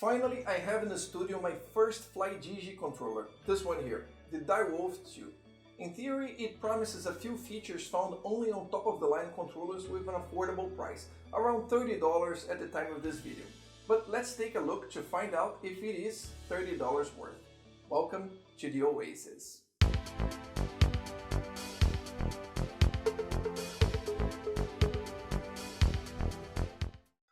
Finally, I have in the studio my first Flydigi controller, this one here, the Direwolf 2. In theory, it promises a few features found only on top-of-the-line controllers with an affordable price, around $30 at the time of this video. But let's take a look to find out if it is $30 worth. Welcome to the Oasis.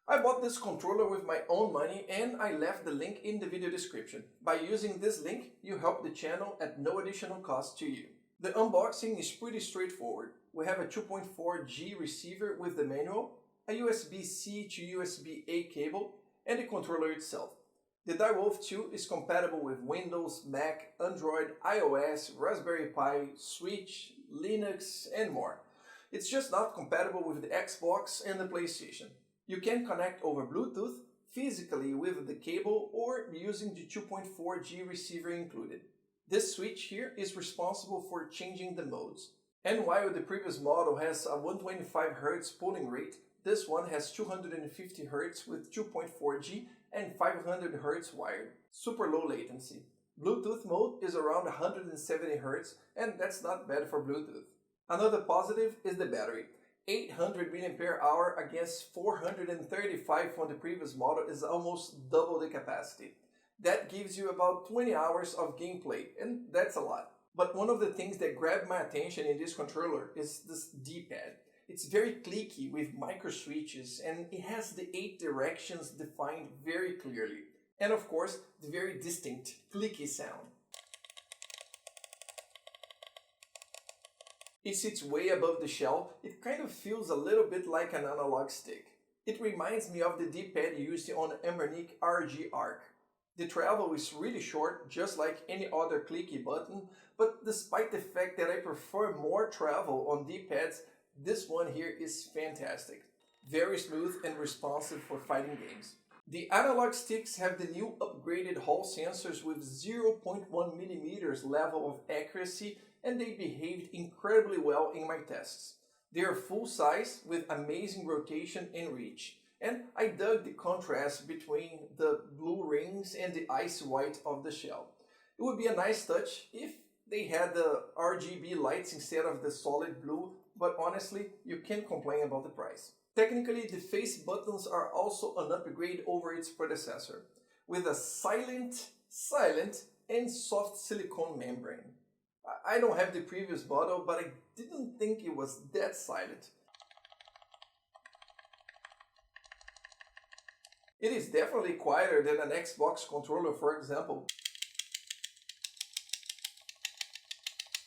I bought this controller with my own money and I left the link in the video description. By using this link, you help the channel at no additional cost to you. The unboxing is pretty straightforward. We have a 2.4G receiver with the manual, a USB-C to USB-A cable, and the controller itself. The Direwolf 2 is compatible with Windows, Mac, Android, iOS, Raspberry Pi, Switch, Linux, and more. It's just not compatible with the Xbox and the PlayStation. You can connect over Bluetooth, physically with the cable, or using the 2.4G receiver included. This switch here is responsible for changing the modes. And while the previous model has a 125Hz polling rate, this one has 250Hz with 2.4G and 500Hz wired. Super low latency. Bluetooth mode is around 170Hz, and that's not bad for Bluetooth. Another positive is the battery. 800 mAh against 435 from the previous model is almost double the capacity. That gives you about 20 hours of gameplay, and that's a lot. But one of the things that grabbed my attention in this controller is this D-pad. It's very clicky with micro switches, and it has the 8 directions defined very clearly. And of course, the very distinct clicky sound. It sits way above the shell. It kind of feels a little bit like an analog stick. It reminds me of the D-pad used on Embernic RG Arc. The travel is really short, just like any other clicky button, but despite the fact that I prefer more travel on D-pads, this one here is fantastic. Very smooth and responsive for fighting games. The analog sticks have the new upgraded Hall sensors with 0.1mm level of accuracy, and they behaved incredibly well in my tests. They are full size with amazing rotation and reach, and I dug the contrast between the blue rings and the icy white of the shell. It would be a nice touch if they had the RGB lights instead of the solid blue, but honestly, you can't complain about the price. Technically, the face buttons are also an upgrade over its predecessor, with a silent and soft silicone membrane. I don't have the previous model, but I didn't think it was that silent. It is definitely quieter than an Xbox controller, for example.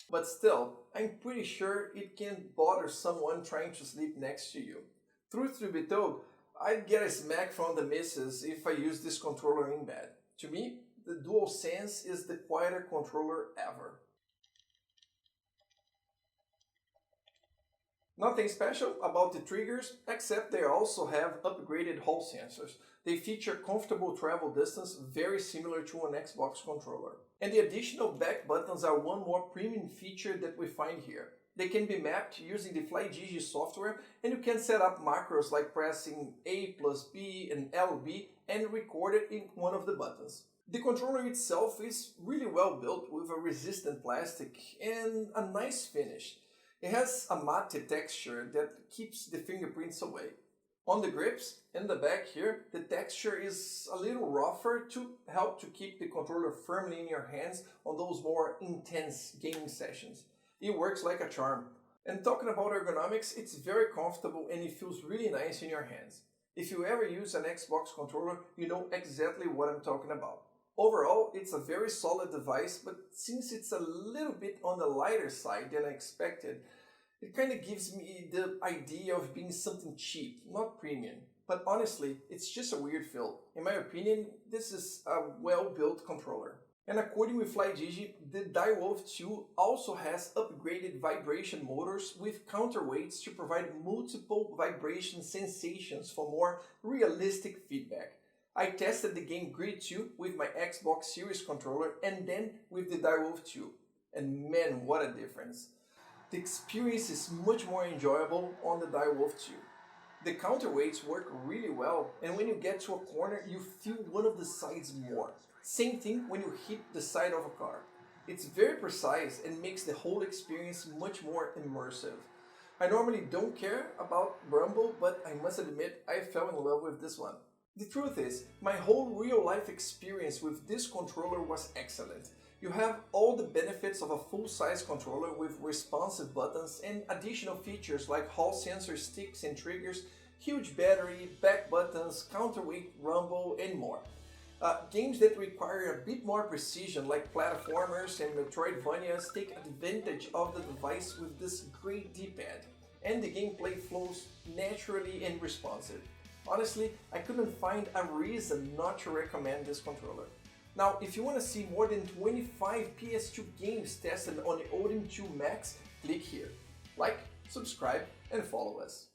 But still, I'm pretty sure it can bother someone trying to sleep next to you. Truth to be told, I'd get a smack from the missus if I use this controller in bed. To me, the DualSense is the quieter controller ever. Nothing special about the triggers, except they also have upgraded Hall sensors. They feature comfortable travel distance, very similar to an Xbox controller. And the additional back buttons are one more premium feature that we find here. They can be mapped using the Flydigi software, and you can set up macros like pressing A plus B and LB and record it in one of the buttons. The controller itself is really well built with a resistant plastic and a nice finish. It has a matte texture that keeps the fingerprints away. On the grips and the back here, the texture is a little rougher to help to keep the controller firmly in your hands on those more intense gaming sessions. It works like a charm. And talking about ergonomics, it's very comfortable and it feels really nice in your hands. If you ever use an Xbox controller, you know exactly what I'm talking about. Overall, it's a very solid device, but since it's a little bit on the lighter side than I expected, it kind of gives me the idea of being something cheap, not premium. But honestly, it's just a weird feel. In my opinion, this is a well-built controller. And according with Flydigi, the Direwolf 2 also has upgraded vibration motors with counterweights to provide multiple vibration sensations for more realistic feedback. I tested the game Grid 2 with my Xbox Series controller and then with the Direwolf 2. And man, what a difference. The experience is much more enjoyable on the Direwolf 2. The counterweights work really well, and when you get to a corner you feel one of the sides more. Same thing when you hit the side of a car. It's very precise and makes the whole experience much more immersive. I normally don't care about rumble, but I must admit I fell in love with this one. The truth is, my whole real-life experience with this controller was excellent. You have all the benefits of a full-size controller with responsive buttons and additional features like Hall sensor sticks and triggers, huge battery, back buttons, counterweight, rumble, and more. Games that require a bit more precision like platformers and Metroidvanias take advantage of the device with this great D-pad, and the gameplay flows naturally and responsive. Honestly, I couldn't find a reason not to recommend this controller. Now, if you want to see more than 25 PS2 games tested on the Odin 2 Max, click here. Like, subscribe, and follow us.